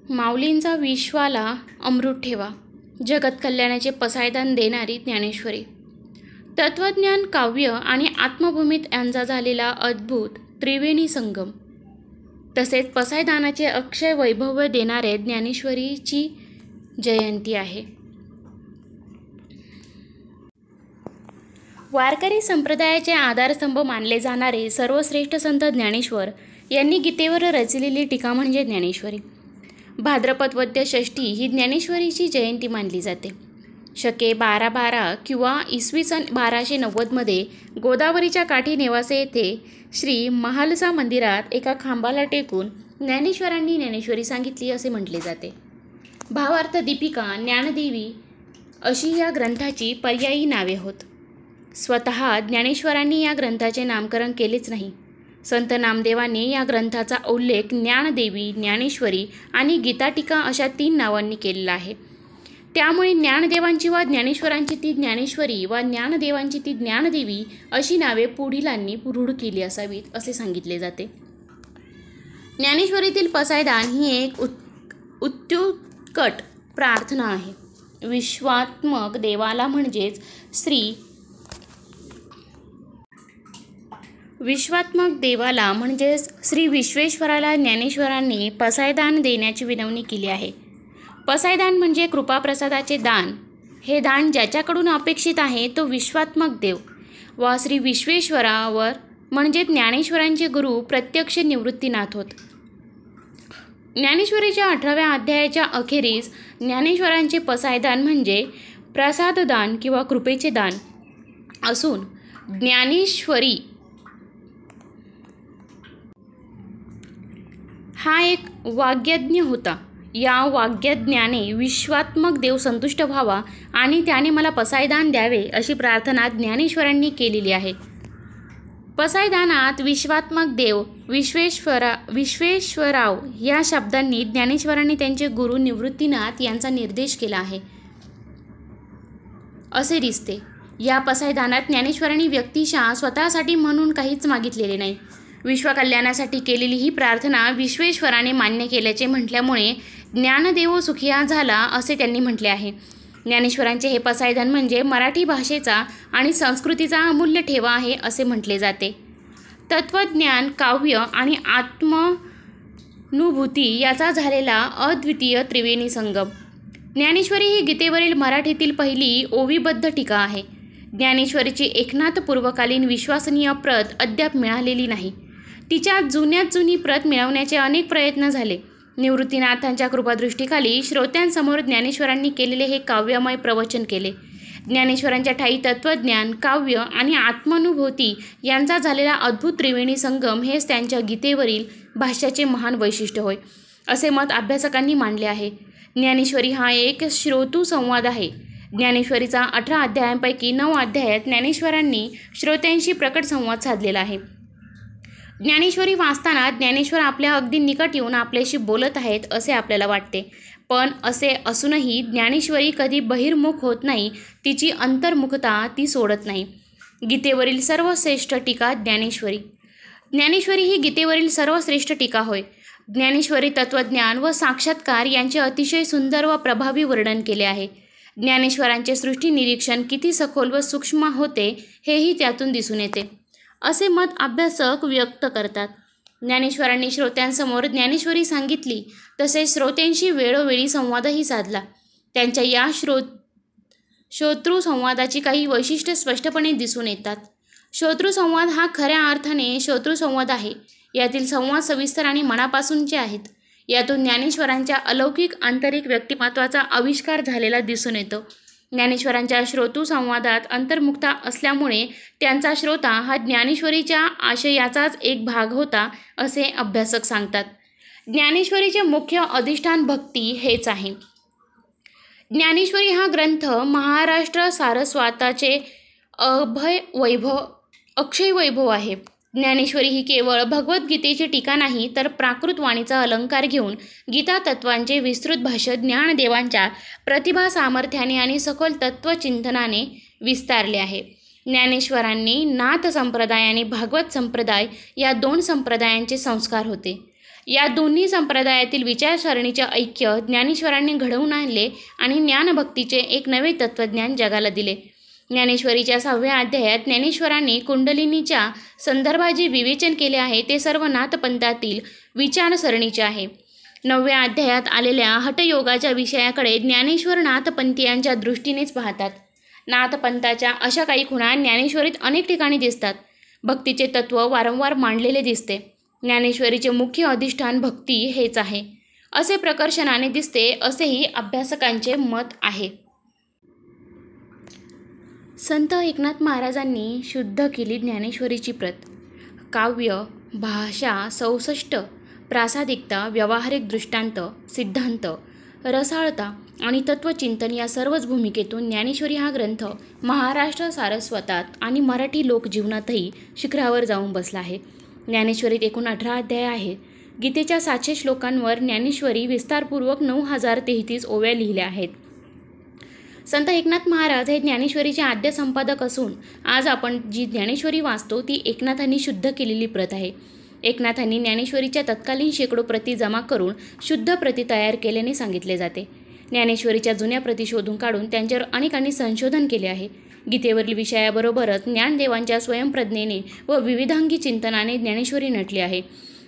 माऊलींचा विश्वाला अमृत ठेवा, जगत कल्याणाचे पसायदान देणारी ज्ञानेश्वरी. तत्त्वज्ञान, काव्य आणि आत्मभूमीत यांचा झालेला अद्भुत त्रिवेणी संगम, तसेच पसायदानाचे अक्षय वैभव देणारे ज्ञानेश्वरीची जयंती आहे. वारकरी संप्रदायाचे आधारस्तंभ मानले जाणारे सर्वश्रेष्ठ संत ज्ञानेश्वर यांनी गीतेवर रचलेली टीका म्हणजे ज्ञानेश्वरी. भाद्रपद वद्य षष्ठी ही ज्ञानेश्वरीची जयंती मानली जाते. शके 1212 किंवा इसवी सन 1290 गोदावरीच्या काठी नेवासे येथे श्री महालसा मंदिरात एका खांबाला टेकून ज्ञानेश्वरांनी ज्ञानेश्वरी सांगितली असे म्हटले जाते. भावार्थ दीपिका, ज्ञानदेवी अशी या ग्रंथाची पर्यायी नावे होत. स्वतः ज्ञानेश्वरांनी या ग्रंथाचे नामकरण केलेच नाही. संत नामदेवांनी या ग्रंथाचा उल्लेख ज्ञानदेवी, ज्ञानेश्वरी आणि गीताटिका अशा 3 नावांनी केलेला आहे. त्यामुळे ज्ञानदेवांची व ज्ञानेश्वरांची ती ज्ञानेश्वरी व ज्ञानदेवांची ती ज्ञानदेवी अशी नावे पुढीलांनी रूढ केली असावीत असे सांगितले जाते. ज्ञानेश्वरीतील पसायदान ही एक उत्कट प्रार्थना आहे. विश्वात्मक देवाला म्हणजेच श्री विश्वेश्वराला ज्ञानेश्वरांनी पसायदान देण्याची विनवणी केली आहे. पसायदान म्हणजे कृपाप्रसादाचे दान. हे दान ज्याच्याकडून अपेक्षित आहे तो विश्वात्मक देव व श्री विश्वेश्वरावर म्हणजे ज्ञानेश्वरांचे गुरु प्रत्यक्ष निवृत्तीनाथ होत. ज्ञानेश्वरीच्या 18व्या अध्यायाच्या अखेरीस ज्ञानेश्वरांचे पसायदान म्हणजे प्रसाददान किंवा कृपेचे दान असून ज्ञानेश्वरी हा एक वाग्यज्ञ होता. या वाग्यज्ञाने विश्वात्मक देव संतुष्ट व्हावा आणि त्याने मला पसायदान द्यावे अशी प्रार्थना ज्ञानेश्वरांनी केलेली आहे. पसायदानात विश्वात्मक देव विश्वेश्वराव या शब्दांनी ज्ञानेश्वरांनी त्यांचे गुरु निवृत्तीनाथ यांचा निर्देश केला आहे असे दिसते. या पसायदानात ज्ञानेश्वरांनी व्यक्तिशः स्वतःसाठी म्हणून काहीच मागितलेले नाही. विश्वकल्याणासाठी केलेली ही प्रार्थना विश्वेश्वराने मान्य केल्याचे म्हटल्यामुळे ज्ञानदेव सुखिया झाला असे त्यांनी म्हटले आहे. ज्ञानेश्वरांचे हे पसायदान म्हणजे मराठी भाषेचा आणि संस्कृतीचा अमूल्य ठेवा आहे असे म्हटले जाते. तत्त्वज्ञान, काव्य आणि आत्मानुभूती याचा झालेला अद्वितीय त्रिवेणी संगम. ज्ञानेश्वरी ही गीतेवरील मराठीतील पहिली ओवीबद्ध टीका आहे. ज्ञानेश्वरीची एकनाथ पूर्वकालीन विश्वसनीय प्रत अद्याप मिळालेली नाही. तिच्या जुन्यात जुनी प्रत मिळवण्याचे अनेक प्रयत्न झाले. निवृत्तीनाथांच्या कृपादृष्टीखाली श्रोत्यांसमोर ज्ञानेश्वरांनी केलेले हे काव्यमय प्रवचन केले. ज्ञानेश्वरांच्या ठायी तत्त्वज्ञान, काव्य आणि आत्मानुभूती यांचा झालेला अद्भुत त्रिवेणी संगम हेच त्यांच्या गीतेवरील भाष्याचे महान वैशिष्ट्य होय असे मत अभ्यासकांनी मांडले आहे. ज्ञानेश्वरी हा एक श्रोतू संवाद आहे. ज्ञानेश्वरीचा 18 अध्यायांपैकी 9 अध्यायात ज्ञानेश्वरांनी श्रोत्यांशी प्रकट संवाद साधलेला आहे. ज्ञानेश्वरी वाचताना ज्ञानेश्वर आपल्या अगदी निकट येऊन आपल्याशी बोलत आहेत असे आपल्याला वाटते. पण असे असूनही ज्ञानेश्वरी कधी बहिर्मुख होत नाही. तिची अंतर्मुखता ती सोडत नाही. गीतेवरील सर्वश्रेष्ठ टीका ज्ञानेश्वरी. ज्ञानेश्वरी ही गीतेवरील सर्वश्रेष्ठ टीका होय. ज्ञानेश्वरी तत्त्वज्ञान व साक्षात्कार यांचे अतिशय सुंदर व प्रभावी वर्णन केले आहे. ज्ञानेश्वरांचे सृष्टी निरीक्षण किती सखोल व सूक्ष्म होते हेही त्यातून दिसून येते असे मत अभ्यासक व्यक्त करतात. ज्ञानेश्वरांनी श्रोत्यांसमोर ज्ञानेश्वरी सांगितली तसेच श्रोत्यांशी वेळोवेळी संवादही साधला. त्यांच्या या श्रोतृसंवादाची काही वैशिष्ट्ये स्पष्टपणे दिसून येतात. श्रोतृसंवाद हा खऱ्या अर्थाने श्रोतृसंवाद आहे. यातील संवाद सविस्तर आणि मनापासूनचे आहेत. यातून ज्ञानेश्वरांच्या अलौकिक आंतरिक व्यक्तिमत्वाचा आविष्कार झालेला दिसून येतो. ज्ञानेश्वरांच्या श्रोतृसंवादात अंतर्मुखता असल्यामुळे त्यांचा श्रोता हा ज्ञानेश्वरीच्या आशयाचाच एक भाग होता असे अभ्यासक सांगतात. ज्ञानेश्वरीचे मुख्य अधिष्ठान भक्ती हेच आहे. ज्ञानेश्वरी हा ग्रंथ महाराष्ट्र सारस्वताचे अक्षय वैभव आहे. ज्ञानेश्वरी ही केवळ भगवद्गीतेची टीका नाही तर प्राकृत वाणीचा अलंकार घेऊन गीता तत्वांचे विस्तृत भाष्य ज्ञानदेवांच्या प्रतिभा सामर्थ्याने आणि सखोल तत्वचिंतनाने विस्तारले आहे. ज्ञानेश्वरांनी नाथ संप्रदाय आणि भागवत संप्रदाय या 2 संप्रदायांचे संस्कार होते. या दोन्ही संप्रदायातील विचारसरणीचे ऐक्य ज्ञानेश्वरांनी घडवून आणले आणि ज्ञानभक्तीचे एक नवे तत्त्वज्ञान जगाला दिले. ज्ञानेश्वरीच्या 6व्या अध्यायात ज्ञानेश्वरांनी कुंडलिनीच्या संदर्भात जे विवेचन केले आहे ते सर्व नाथपंथातील विचारसरणीचे आहे. 9व्या अध्यायात आलेल्या हठयोगाच्या विषयाकडे ज्ञानेश्वर नाथपंथीयांच्या दृष्टीनेच पाहतात. नाथपंथाच्या अशा काही खुणा ज्ञानेश्वरीत अनेक ठिकाणी दिसतात. भक्तीचे तत्त्व वारंवार मांडलेले दिसते. ज्ञानेश्वरीचे मुख्य अधिष्ठान भक्ती हेच आहे असे प्रकर्षाने दिसते, असेही अभ्यासकांचे मत आहे. संत एकनाथ महाराजांनी शुद्ध केली ज्ञानेश्वरीची प्रत. काव्य, भाषा, 64, प्रासादिकता, व्यावहारिक दृष्टांत, सिद्धांत, रसाळता आणि तत्त्वचिंतन या सर्वच भूमिकेतून ज्ञानेश्वरी हा ग्रंथ महाराष्ट्र सारस्वतात आणि मराठी लोकजीवनातही शिखरावर जाऊन बसला आहे. ज्ञानेश्वरीत एकूण 18 अध्याय आहेत. गीतेच्या 700 श्लोकांवर ज्ञानेश्वरी विस्तारपूर्वक 9033 ओव्या लिहिल्या आहेत. संत एकनाथ महाराज हे ज्ञानेश्वरीचे आद्य संपादक असून आज आपण जी ज्ञानेश्वरी वाचतो ती एकनाथांनी शुद्ध केलेली प्रत आहे. एकनाथांनी ज्ञानेश्वरीच्या तत्कालीन शेकडो प्रती जमा करून शुद्ध प्रती तयार केल्याने सांगितले जाते. ज्ञानेश्वरीच्या जुन्या प्रती शोधून काढून त्यांच्यावर अनेकांनी संशोधन केले आहे. गीतेवरील विषयाबरोबरच ज्ञानदेवांच्या स्वयंप्रज्ञेने व विविधांगी चिंतनाने ज्ञानेश्वरी नटली आहे.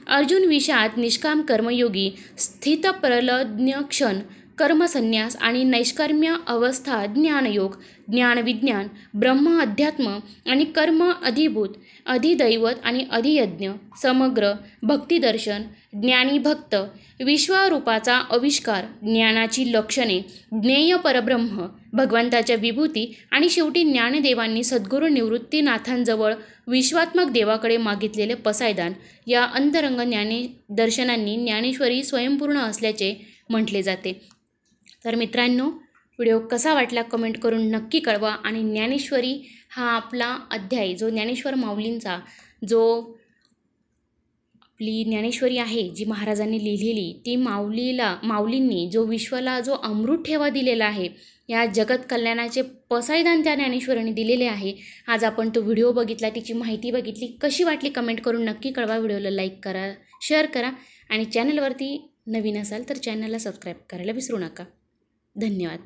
अर्जुन विषाद, निष्काम कर्मयोगी, स्थितप्रलज्ञ क्षण, कर्मसन्यास आणि नैष्कर्म्य अवस्था, ज्ञानयोग, ज्ञानविज्ञान, ब्रह्म अध्यात्म आणि कर्म अधिभूत, अधिदैवत आणि अधियज्ञ, समग्र, भक्तिदर्शन, ज्ञानी भक्त, विश्वरूपाचा आविष्कार, ज्ञानाची लक्षणे, ज्ञेय परब्रह्म, भगवंताच्या विभूती आणि शेवटी ज्ञानदेवांनी सद्गुरू निवृत्तीनाथांजवळ विश्वात्मक देवाकडे मागितलेले पसायदान या अंतरंग दर्शनांनी ज्ञानेश्वरी स्वयंपूर्ण असल्याचे म्हटले जाते. तर मित्रांनो, व्हिडिओ कसा वाटला कमेंट करून नक्की कळवा. आणि ज्ञानेश्वरी हा आपला अध्याय जो ज्ञानेश्वर माऊलींचा जो आपली ज्ञानेश्वरी आहे जी महाराजांनी लिहिलेली ती माऊलींनी जो विश्वाला जो अमृत ठेवा दिलेला आहे, या जगत कल्याणाचे पसायदान त्या ज्ञानेश्वरांनी दिलेले आहे. आज आपण तो व्हिडिओ बघितला, तिची माहिती बघितली. कशी वाटली कमेंट करून नक्की कळवा. व्हिडिओला लाईक करा, शेअर करा आणि चॅनलवरती नवीन असाल तर चॅनलला सबस्क्राईब करायला विसरू नका. धन्यवाद.